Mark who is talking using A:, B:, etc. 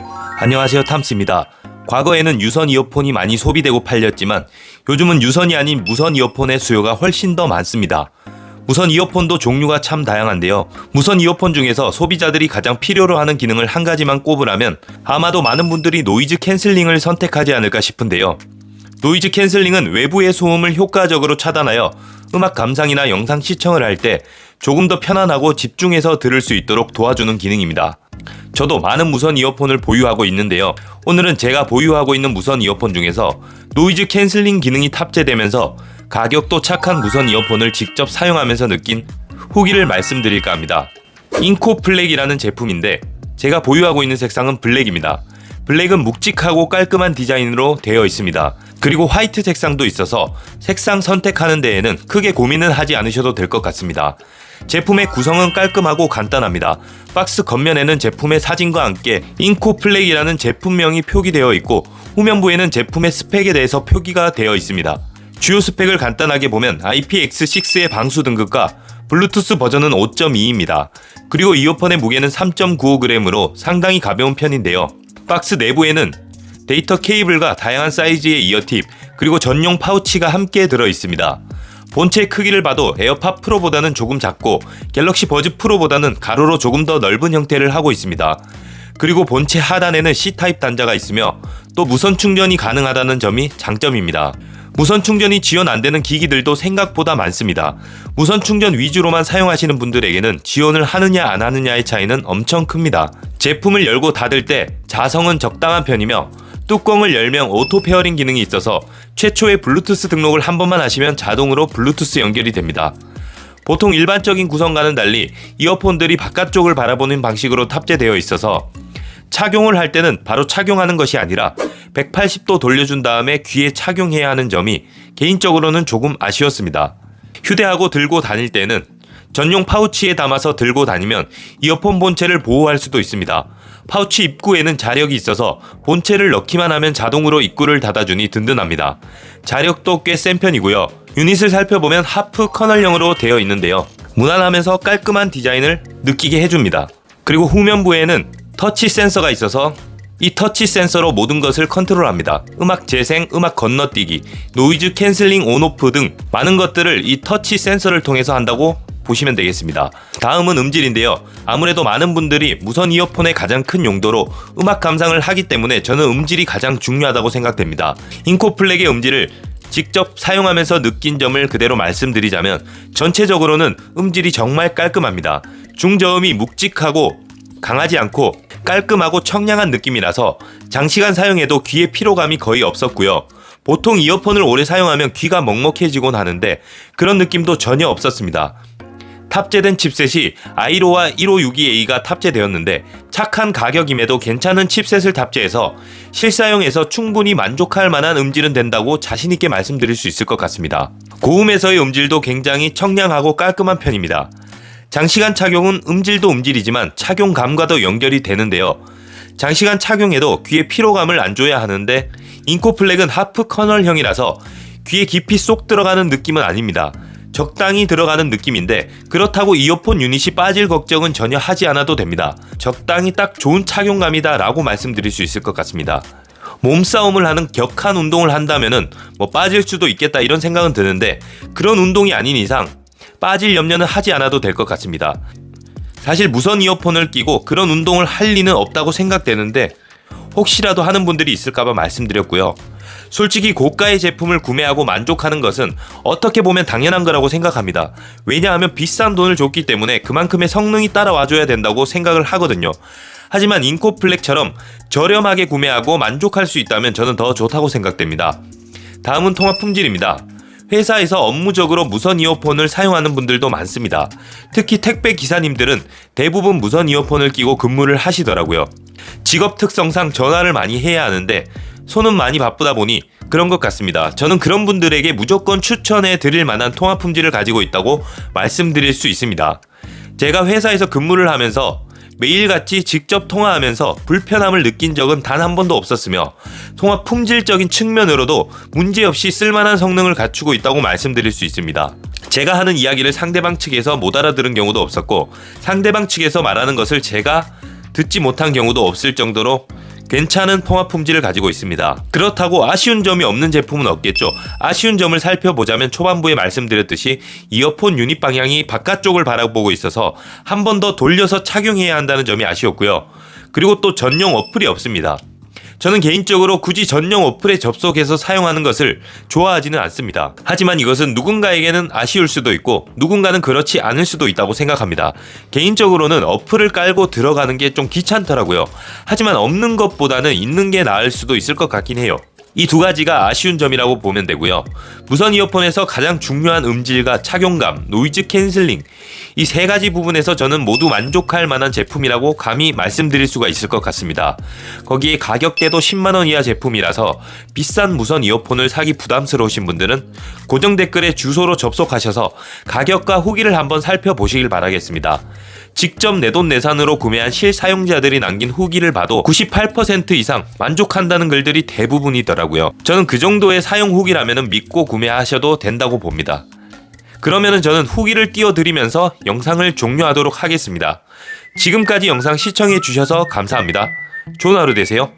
A: 안녕하세요, 탐스입니다. 과거에는 유선 이어폰이 많이 소비되고 팔렸지만 요즘은 유선이 아닌 무선 이어폰의 수요가 훨씬 더 많습니다. 무선 이어폰도 종류가 참 다양한데요. 무선 이어폰 중에서 소비자들이 가장 필요로 하는 기능을 한 가지만 꼽으라면 아마도 많은 분들이 노이즈 캔슬링을 선택하지 않을까 싶은데요. 노이즈 캔슬링은 외부의 소음을 효과적으로 차단하여 음악 감상이나 영상 시청을 할 때 조금 더 편안하고 집중해서 들을 수 있도록 도와주는 기능입니다. 저도 많은 무선 이어폰을 보유하고 있는데요. 오늘은 제가 보유하고 있는 무선 이어폰 중에서 노이즈 캔슬링 기능이 탑재되면서 가격도 착한 무선 이어폰을 직접 사용하면서 느낀 후기를 말씀드릴까 합니다. 인코플렉이라는 제품인데 제가 보유하고 있는 색상은 블랙입니다. 블랙은 묵직하고 깔끔한 디자인으로 되어 있습니다. 그리고 화이트 색상도 있어서 색상 선택하는 데에는 크게 고민은 하지 않으셔도 될 것 같습니다. 제품의 구성은 깔끔하고 간단합니다. 박스 겉면에는 제품의 사진과 함께 인코플렉이라는 제품명이 표기되어 있고 후면부에는 제품의 스펙에 대해서 표기가 되어 있습니다. 주요 스펙을 간단하게 보면 IPX6의 방수 등급과 블루투스 버전은 5.2입니다. 그리고 이어폰의 무게는 3.95g으로 상당히 가벼운 편인데요. 박스 내부에는 데이터 케이블과 다양한 사이즈의 이어팁 그리고 전용 파우치가 함께 들어 있습니다. 본체 크기를 봐도 에어팟 프로보다는 조금 작고 갤럭시 버즈 프로보다는 가로로 조금 더 넓은 형태를 하고 있습니다. 그리고 본체 하단에는 C타입 단자가 있으며 또 무선 충전이 가능하다는 점이 장점입니다. 무선 충전이 지원 안 되는 기기들도 생각보다 많습니다. 무선 충전 위주로만 사용하시는 분들에게는 지원을 하느냐 안 하느냐의 차이는 엄청 큽니다. 제품을 열고 닫을 때 자성은 적당한 편이며 뚜껑을 열면 오토 페어링 기능이 있어서 최초의 블루투스 등록을 한 번만 하시면 자동으로 블루투스 연결이 됩니다. 보통 일반적인 구성과는 달리 이어폰들이 바깥쪽을 바라보는 방식으로 탑재되어 있어서 착용을 할 때는 바로 착용하는 것이 아니라 180도 돌려준 다음에 귀에 착용해야 하는 점이 개인적으로는 조금 아쉬웠습니다. 휴대하고 들고 다닐 때는 전용 파우치에 담아서 들고 다니면 이어폰 본체를 보호할 수도 있습니다. 파우치 입구에는 자력이 있어서 본체를 넣기만 하면 자동으로 입구를 닫아주니 든든합니다. 자력도 꽤 센 편이고요. 유닛을 살펴보면 하프 커널형으로 되어 있는데요. 무난하면서 깔끔한 디자인을 느끼게 해줍니다. 그리고 후면부에는 터치 센서가 있어서 이 터치 센서로 모든 것을 컨트롤합니다. 음악 재생, 음악 건너뛰기, 노이즈 캔슬링 온오프 등 많은 것들을 이 터치 센서를 통해서 한다고 보시면 되겠습니다. 다음은 음질인데요. 아무래도 많은 분들이 무선 이어폰의 가장 큰 용도로 음악 감상을 하기 때문에 저는 음질이 가장 중요하다고 생각됩니다. 인코플렉의 음질을 직접 사용하면서 느낀 점을 그대로 말씀드리자면 전체적으로는 음질이 정말 깔끔합니다. 중저음이 묵직하고 강하지 않고 깔끔하고 청량한 느낌이라서 장시간 사용해도 귀에 피로감이 거의 없었고요. 보통 이어폰을 오래 사용하면 귀가 먹먹해지곤 하는데 그런 느낌도 전혀 없었습니다. 탑재된 칩셋이 아이로와 1562A가 탑재되었는데 착한 가격임에도 괜찮은 칩셋을 탑재해서 실사용에서 충분히 만족할 만한 음질은 된다고 자신있게 말씀드릴 수 있을 것 같습니다. 고음에서의 음질도 굉장히 청량하고 깔끔한 편입니다. 장시간 착용은 음질도 음질이지만 착용감과도 연결이 되는데요. 장시간 착용해도 귀에 피로감을 안 줘야 하는데 인코플렉은 하프 커널형이라서 귀에 깊이 쏙 들어가는 느낌은 아닙니다. 적당히 들어가는 느낌인데 그렇다고 이어폰 유닛이 빠질 걱정은 전혀 하지 않아도 됩니다. 적당히 딱 좋은 착용감이다 라고 말씀드릴 수 있을 것 같습니다. 몸싸움을 하는 격한 운동을 한다면은 빠질 수도 있겠다 이런 생각은 드는데 그런 운동이 아닌 이상 빠질 염려는 하지 않아도 될 것 같습니다. 사실 무선 이어폰을 끼고 그런 운동을 할 리는 없다고 생각되는데 혹시라도 하는 분들이 있을까봐 말씀드렸고요. 솔직히 고가의 제품을 구매하고 만족하는 것은 어떻게 보면 당연한 거라고 생각합니다. 왜냐하면 비싼 돈을 줬기 때문에 그만큼의 성능이 따라와줘야 된다고 생각을 하거든요. 하지만 인코플렉처럼 저렴하게 구매하고 만족할 수 있다면 저는 더 좋다고 생각됩니다. 다음은 통화 품질입니다. 회사에서 업무적으로 무선 이어폰을 사용하는 분들도 많습니다. 특히 택배 기사님들은 대부분 무선 이어폰을 끼고 근무를 하시더라고요. 직업 특성상 전화를 많이 해야 하는데 손은 많이 바쁘다 보니 그런 것 같습니다. 저는 그런 분들에게 무조건 추천해 드릴 만한 통화 품질을 가지고 있다고 말씀드릴 수 있습니다. 제가 회사에서 근무를 하면서 매일같이 직접 통화하면서 불편함을 느낀 적은 단 한 번도 없었으며 통화 품질적인 측면으로도 문제없이 쓸만한 성능을 갖추고 있다고 말씀드릴 수 있습니다. 제가 하는 이야기를 상대방 측에서 못 알아들은 경우도 없었고 상대방 측에서 말하는 것을 제가 듣지 못한 경우도 없을 정도로 괜찮은 통합 품질을 가지고 있습니다. 그렇다고 아쉬운 점이 없는 제품은 없겠죠. 아쉬운 점을 살펴보자면 초반부에 말씀드렸듯이 이어폰 유닛 방향이 바깥쪽을 바라보고 있어서 한 번 더 돌려서 착용해야 한다는 점이 아쉬웠고요. 그리고 또 전용 어플이 없습니다. 저는 개인적으로 굳이 전용 어플에 접속해서 사용하는 것을 좋아하지는 않습니다. 하지만 이것은 누군가에게는 아쉬울 수도 있고 누군가는 그렇지 않을 수도 있다고 생각합니다. 개인적으로는 어플을 깔고 들어가는 게 좀 귀찮더라고요. 하지만 없는 것보다는 있는 게 나을 수도 있을 것 같긴 해요. 이 두 가지가 아쉬운 점이라고 보면 되고요. 무선 이어폰에서 가장 중요한 음질과 착용감, 노이즈 캔슬링, 이 세 가지 부분에서 저는 모두 만족할 만한 제품이라고 감히 말씀드릴 수가 있을 것 같습니다. 거기에 가격대도 10만원 이하 제품이라서 비싼 무선 이어폰을 사기 부담스러우신 분들은 고정 댓글에 주소로 접속하셔서 가격과 후기를 한번 살펴보시길 바라겠습니다. 직접 내돈내산으로 구매한 실사용자들이 남긴 후기를 봐도 98% 이상 만족한다는 글들이 대부분이더라고요. 저는 그 정도의 사용 후기라면 믿고 구매하셔도 된다고 봅니다. 그러면은 저는 후기를 띄워드리면서 영상을 종료하도록 하겠습니다. 지금까지 영상 시청해주셔서 감사합니다. 좋은 하루 되세요.